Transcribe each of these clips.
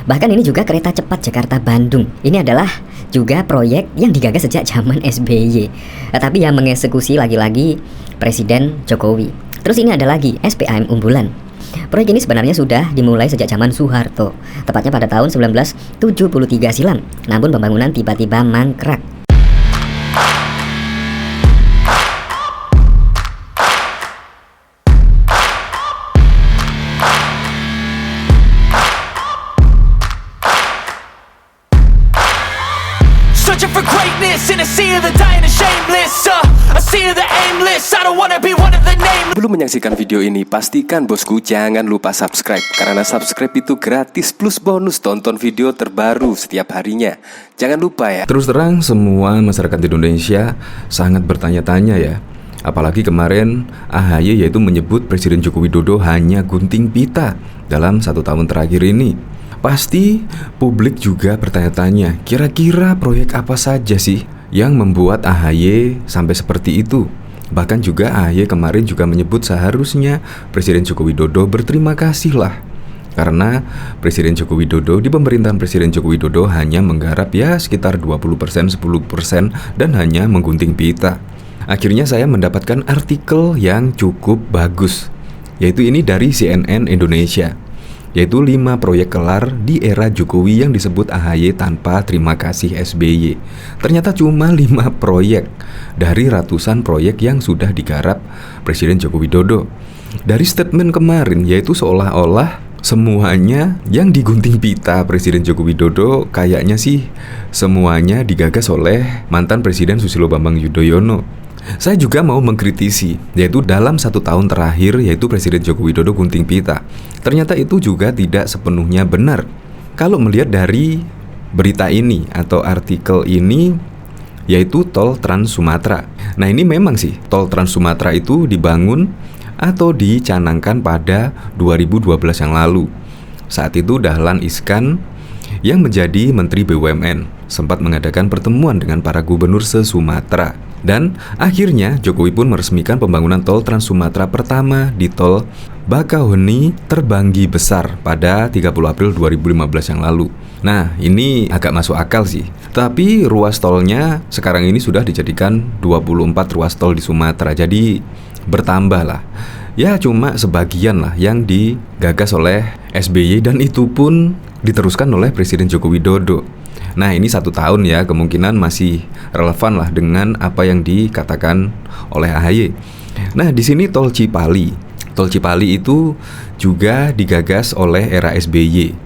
Bahkan ini juga kereta cepat Jakarta-Bandung. Ini adalah juga proyek yang digagas sejak zaman SBY, tapi yang mengeksekusi lagi-lagi Presiden Jokowi. Terus ini ada lagi SPAM Umbulan. Proyek ini sebenarnya sudah dimulai sejak zaman Soeharto, tepatnya pada tahun 1973 silam. Namun pembangunan tiba-tiba mangkrak. Searching for greatness in a sea of the dying and shameless, a sea of the aimless. I don't wanna be one of the nameless. Belum menyaksikan video ini, pastikan bosku jangan lupa subscribe. Karena subscribe itu gratis plus bonus tonton video terbaru setiap harinya. Jangan lupa ya. Terus terang semua masyarakat Indonesia sangat bertanya-tanya ya. Apalagi kemarin AHY yaitu menyebut Presiden Joko Widodo hanya gunting pita dalam 1 tahun terakhir ini. Pasti publik juga bertanya-tanya, kira-kira proyek apa saja sih yang membuat AHY sampai seperti itu? Bahkan juga AHY kemarin juga menyebut seharusnya Presiden Joko Widodo berterima kasih lah, karena Presiden Joko Widodo di pemerintahan Presiden Joko Widodo hanya menggarap ya sekitar 20%, 10% dan hanya menggunting pita. Akhirnya saya mendapatkan artikel yang cukup bagus, yaitu ini dari CNN Indonesia, yaitu 5 proyek kelar di era Jokowi yang disebut AHY tanpa terima kasih SBY. Ternyata cuma 5 proyek dari ratusan proyek yang sudah digarap Presiden Joko Widodo. Dari statement kemarin, yaitu seolah-olah semuanya yang digunting pita Presiden Joko Widodo kayaknya sih semuanya digagas oleh mantan Presiden Susilo Bambang Yudhoyono. Saya juga mau mengkritisi, yaitu dalam 1 tahun terakhir yaitu Presiden Joko Widodo gunting pita. Ternyata itu juga tidak sepenuhnya benar. Kalau melihat dari berita ini atau artikel ini, yaitu tol Trans Sumatera. Nah ini memang sih tol Trans Sumatera itu dibangun atau dicanangkan pada 2012 yang lalu. Saat itu Dahlan Iskan yang menjadi Menteri BUMN sempat mengadakan pertemuan dengan para gubernur se-Sumatera. Dan akhirnya Jokowi pun meresmikan pembangunan tol Trans Sumatera pertama di tol Bakauheni Terbanggi Besar pada 30 April 2015 yang lalu. Nah ini agak masuk akal sih. Tapi ruas tolnya sekarang ini sudah dijadikan 24 ruas tol di Sumatera. Jadi bertambah lah. Ya cuma sebagian lah yang digagas oleh SBY dan itu pun diteruskan oleh Presiden Joko Widodo. Nah ini 1 tahun ya, kemungkinan masih relevan lah dengan apa yang dikatakan oleh AHY. Nah di sini tol Cipali. Tol Cipali itu juga digagas oleh era SBY,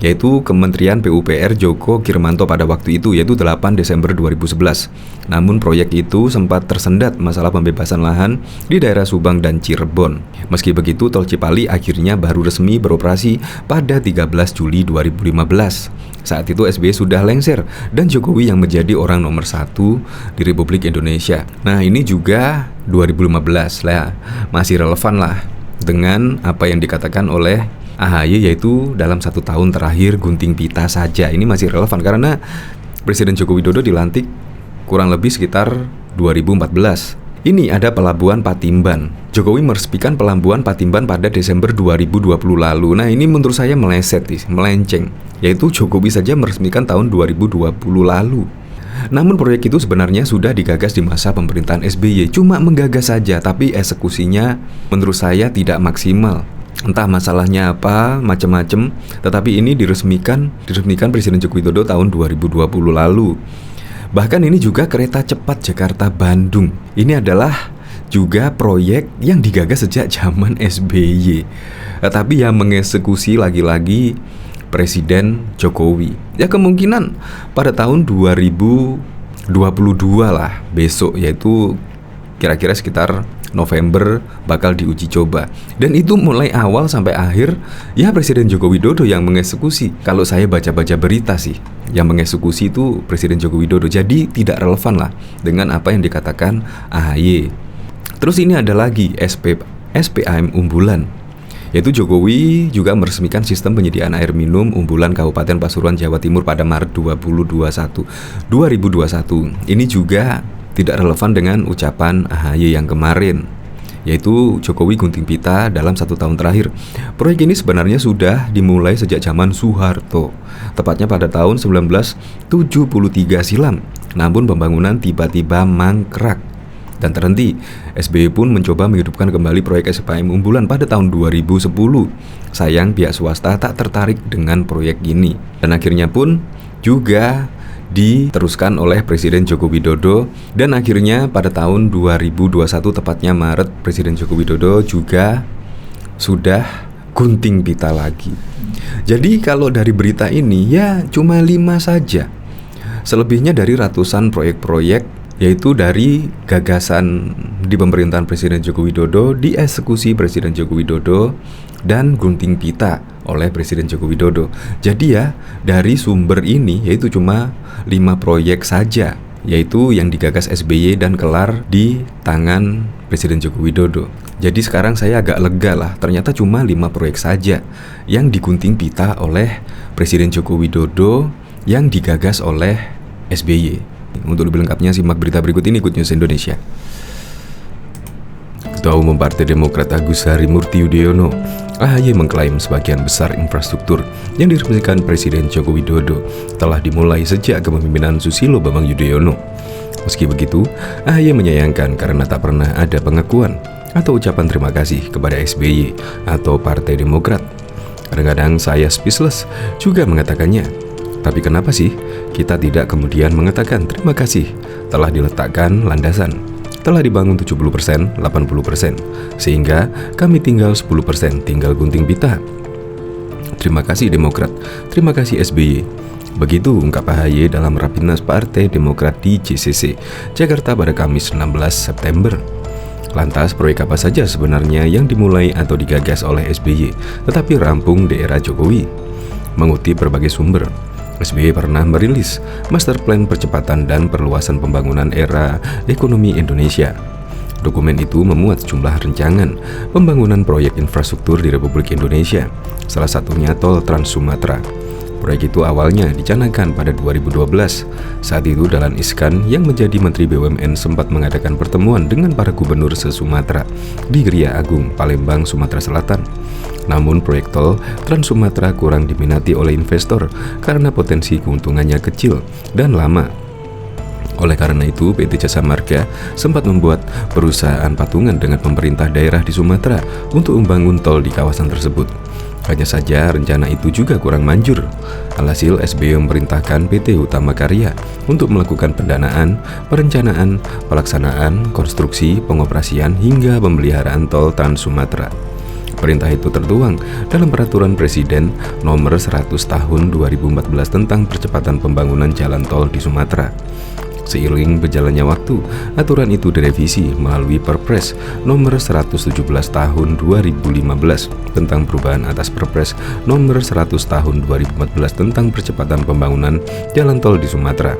yaitu Kementerian PUPR Joko Kirmanto pada waktu itu, yaitu 8 Desember 2011. Namun proyek itu sempat tersendat masalah pembebasan lahan di daerah Subang dan Cirebon. Meski begitu, tol Cipali akhirnya baru resmi beroperasi pada 13 Juli 2015. Saat itu SBY sudah lengser dan Jokowi yang menjadi orang nomor 1 di Republik Indonesia. Nah ini juga 2015 lah, masih relevan lah dengan apa yang dikatakan oleh AHY, yaitu dalam 1 tahun terakhir gunting pita saja. Ini masih relevan karena Presiden Joko Widodo dilantik kurang lebih sekitar 2014. Ini ada Pelabuhan Patimban. Jokowi meresmikan Pelabuhan Patimban pada Desember 2020 lalu. Nah ini menurut saya melenceng, yaitu Jokowi saja meresmikan tahun 2020 lalu. Namun proyek itu sebenarnya sudah digagas di masa pemerintahan SBY. Cuma menggagas saja, tapi eksekusinya menurut saya tidak maksimal. Entah masalahnya apa, macam-macam. Tetapi ini diresmikan Presiden Joko Widodo tahun 2020 lalu. Bahkan ini juga kereta cepat Jakarta-Bandung. Ini adalah juga proyek yang digagas sejak zaman SBY, tapi yang mengeksekusi lagi-lagi Presiden Jokowi. Ya kemungkinan pada tahun 2022 lah besok, yaitu kira-kira sekitar November bakal diuji coba. Dan itu mulai awal sampai akhir ya Presiden Joko Widodo yang mengeksekusi. Kalau saya baca-baca berita sih, yang mengeksekusi itu Presiden Joko Widodo. Jadi tidak relevan lah dengan apa yang dikatakan AHY. Terus ini ada lagi SPAM Umbulan, yaitu Jokowi juga meresmikan sistem penyediaan air minum umbulan Kabupaten Pasuruan, Jawa Timur pada Maret 2021. Ini juga tidak relevan dengan ucapan AHY yang kemarin. yaitu Jokowi gunting pita dalam 1 tahun terakhir. Proyek ini sebenarnya sudah dimulai sejak zaman Soeharto, tepatnya pada tahun 1973 silam. Namun pembangunan tiba-tiba mangkrak dan terhenti. SBY pun mencoba menghidupkan kembali proyek SPAM unggulan pada tahun 2010. Sayang pihak swasta tak tertarik dengan proyek ini, dan akhirnya pun juga diteruskan oleh Presiden Joko Widodo. Dan akhirnya pada tahun 2021, tepatnya Maret, Presiden Joko Widodo juga sudah gunting pita lagi. Jadi kalau dari berita ini ya cuma 5 saja. Selebihnya dari ratusan proyek-proyek, yaitu dari gagasan di pemerintahan Presiden Joko Widodo, dieksekusi Presiden Joko Widodo, dan gunting pita oleh Presiden Joko Widodo. Jadi ya dari sumber ini yaitu cuma 5 proyek saja, yaitu yang digagas SBY dan kelar di tangan Presiden Joko Widodo. Jadi sekarang saya agak lega lah, ternyata cuma 5 proyek saja yang digunting pita oleh Presiden Joko Widodo yang digagas oleh SBY. Untuk lebih lengkapnya simak berita berikut ini, Good News Indonesia. Ketua Umum Partai Demokrat Agus Harimurti Yudhoyono, AHY mengklaim sebagian besar infrastruktur yang diresmikan Presiden Joko Widodo telah dimulai sejak kepemimpinan Susilo Bambang Yudhoyono. Meski begitu, AHY menyayangkan karena tak pernah ada pengakuan atau ucapan terima kasih kepada SBY atau Partai Demokrat. Kadang-kadang saya speechless juga mengatakannya. Tapi kenapa sih kita tidak kemudian mengatakan terima kasih? Telah diletakkan landasan, telah dibangun 70%, 80%, sehingga kami tinggal 10%, tinggal gunting pita. Terima kasih Demokrat, terima kasih SBY. Begitu ungkap AHY dalam Rapimnas Partai Demokrat di JCC, Jakarta pada Kamis 16 September. Lantas proyek apa saja sebenarnya yang dimulai atau digagas oleh SBY tetapi rampung di era Jokowi? Mengutip berbagai sumber, SBY pernah merilis Master Plan Percepatan dan Perluasan Pembangunan Era Ekonomi Indonesia. Dokumen itu memuat sejumlah rencangan pembangunan proyek infrastruktur di Republik Indonesia, salah satunya Tol Trans Sumatera. Proyek itu awalnya dicanangkan pada 2012. Saat itu Dahlan Iskan yang menjadi Menteri BUMN sempat mengadakan pertemuan dengan para gubernur se-Sumatera di Gria Agung, Palembang, Sumatera Selatan. Namun proyek tol Trans Sumatera kurang diminati oleh investor karena potensi keuntungannya kecil dan lama. Oleh karena itu, PT Jasa Marga sempat membuat perusahaan patungan dengan pemerintah daerah di Sumatera untuk membangun tol di kawasan tersebut. Hanya saja rencana itu juga kurang manjur. Alhasil SBY memerintahkan PT Utama Karya untuk melakukan pendanaan, perencanaan, pelaksanaan, konstruksi, pengoperasian hingga pemeliharaan tol Trans Sumatera. Perintah itu tertuang dalam Peraturan Presiden Nomor 100 Tahun 2014 tentang percepatan pembangunan jalan tol di Sumatera. Seiring berjalannya waktu, aturan itu direvisi melalui Perpres Nomor 117 Tahun 2015 tentang perubahan atas Perpres Nomor 100 Tahun 2014 tentang percepatan pembangunan jalan tol di Sumatera.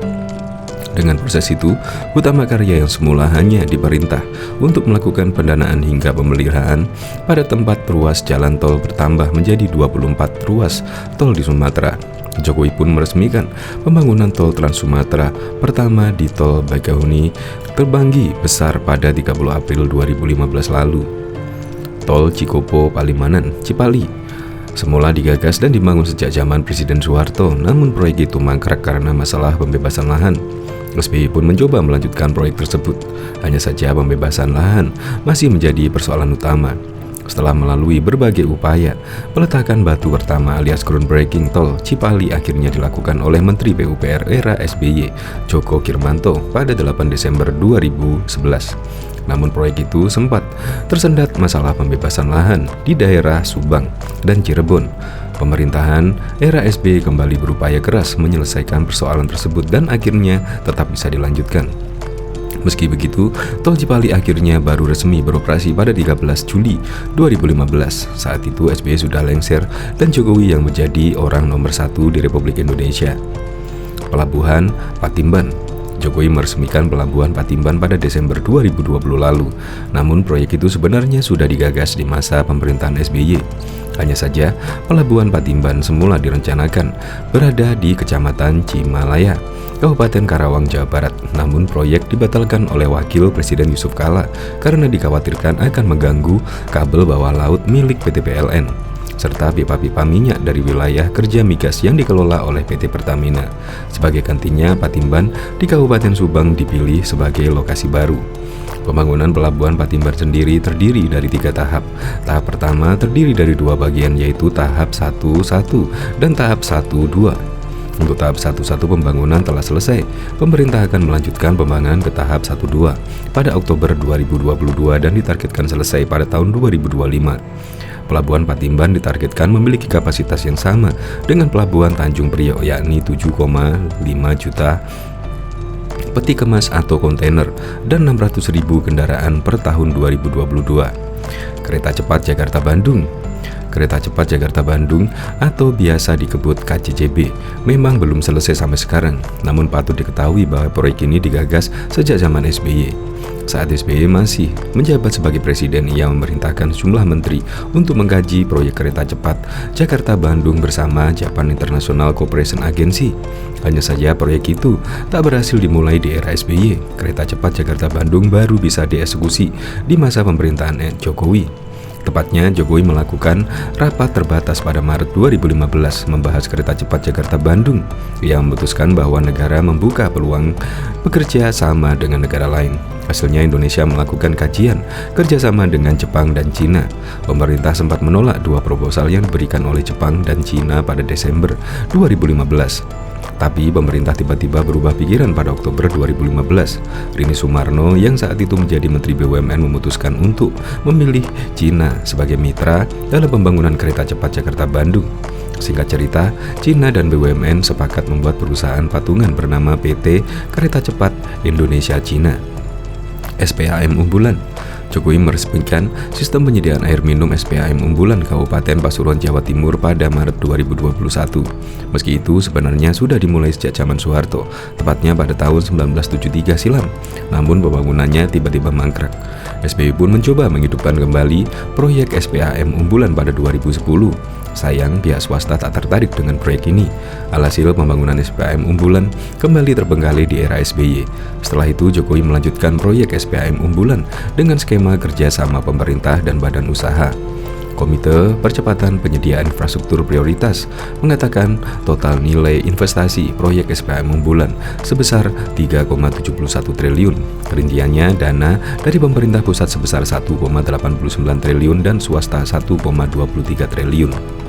Dengan proses itu, Utama Karya yang semula hanya diperintah untuk melakukan pendanaan hingga pemeliharaan pada tempat ruas jalan tol bertambah menjadi 24 ruas tol di Sumatera. Jokowi pun meresmikan pembangunan tol Trans Sumatera pertama di Tol Bakahuni Terbanggi Besar pada 30 April 2015 lalu. Tol Cikopo Palimanan Cipali semula digagas dan dibangun sejak zaman Presiden Soeharto, namun proyek itu mangkrak karena masalah pembebasan lahan. SBY pun mencoba melanjutkan proyek tersebut, hanya saja pembebasan lahan masih menjadi persoalan utama. Setelah melalui berbagai upaya, peletakan batu pertama alias groundbreaking tol Cipali akhirnya dilakukan oleh Menteri PUPR era SBY, Djoko Kirmanto, pada 8 Desember 2011. Namun proyek itu sempat tersendat masalah pembebasan lahan di daerah Subang dan Cirebon. Pemerintahan era SBY kembali berupaya keras menyelesaikan persoalan tersebut dan akhirnya tetap bisa dilanjutkan. Meski begitu, tol Cipali akhirnya baru resmi beroperasi pada 13 Juli 2015. Saat itu SBY sudah lengser dan Jokowi yang menjadi orang nomor 1 di Republik Indonesia. Pelabuhan Patimban. Jokowi meresmikan Pelabuhan Patimban pada Desember 2020 lalu. Namun proyek itu sebenarnya sudah digagas di masa pemerintahan SBY. Hanya saja, Pelabuhan Patimban semula direncanakan berada di Kecamatan Cimalaya, Kabupaten Karawang, Jawa Barat. Namun proyek dibatalkan oleh Wakil Presiden Yusuf Kala karena dikhawatirkan akan mengganggu kabel bawah laut milik PT PLN serta pipa-pipa minyak dari wilayah kerja migas yang dikelola oleh PT Pertamina. Sebagai gantinya, Patimban di Kabupaten Subang dipilih sebagai lokasi baru. Pembangunan Pelabuhan Patimban sendiri terdiri dari 3 tahap. Tahap pertama terdiri dari 2 bagian, yaitu tahap 1-1 dan tahap 1-2. Untuk tahap 1-1 pembangunan telah selesai. Pemerintah akan melanjutkan pembangunan ke tahap 1-2 pada Oktober 2022 dan ditargetkan selesai pada tahun 2025. Pelabuhan Patimban ditargetkan memiliki kapasitas yang sama dengan Pelabuhan Tanjung Priok, yakni 7,5 juta peti kemas atau kontainer dan 600.000 kendaraan per tahun 2022. Kereta cepat Jakarta-Bandung. Kereta cepat Jakarta-Bandung atau biasa disebut KCJB memang belum selesai sampai sekarang. Namun patut diketahui bahwa proyek ini digagas sejak zaman SBY. Saat SBY masih menjabat sebagai presiden, ia memerintahkan sejumlah menteri untuk mengkaji proyek kereta cepat Jakarta-Bandung bersama Japan International Cooperation Agency. Hanya saja proyek itu tak berhasil dimulai di era SBY. Kereta cepat Jakarta-Bandung baru bisa dieksekusi di masa pemerintahan Jokowi. Tepatnya, Jokowi melakukan rapat terbatas pada Maret 2015 membahas kereta cepat Jakarta-Bandung. Ia memutuskan bahwa negara membuka peluang bekerja sama dengan negara lain. Hasilnya, Indonesia melakukan kajian kerjasama dengan Jepang dan Cina. Pemerintah sempat menolak 2 proposal yang diberikan oleh Jepang dan Cina pada Desember 2015. Tapi pemerintah tiba-tiba berubah pikiran pada Oktober 2015. Rini Sumarno yang saat itu menjadi Menteri BUMN memutuskan untuk memilih Cina sebagai mitra dalam pembangunan kereta cepat Jakarta-Bandung. Singkat cerita, Cina dan BUMN sepakat membuat perusahaan patungan bernama PT Kereta Cepat Indonesia Cina, SPAM unggulan. Jokowi meresmikan sistem penyediaan air minum SPAM unggulan Kabupaten Pasuruan, Jawa Timur pada Maret 2021. Meski itu sebenarnya sudah dimulai sejak zaman Soeharto, tepatnya pada tahun 1973 silam. Namun pembangunannya tiba-tiba mangkrak. SBY pun mencoba menghidupkan kembali proyek SPAM unggulan pada 2010. Sayang, pihak swasta tak tertarik dengan proyek ini. Alhasil pembangunan SPAM unggulan kembali terbengkalai di era SBY. Setelah itu Jokowi melanjutkan proyek SPAM unggulan dengan skema kerjasama pemerintah dan badan usaha. Komite Percepatan Penyediaan Infrastruktur Prioritas mengatakan total nilai investasi proyek SPAM unggulan sebesar 3,71 triliun. Rinciannya dana dari pemerintah pusat sebesar 1,89 triliun dan swasta 1,23 triliun.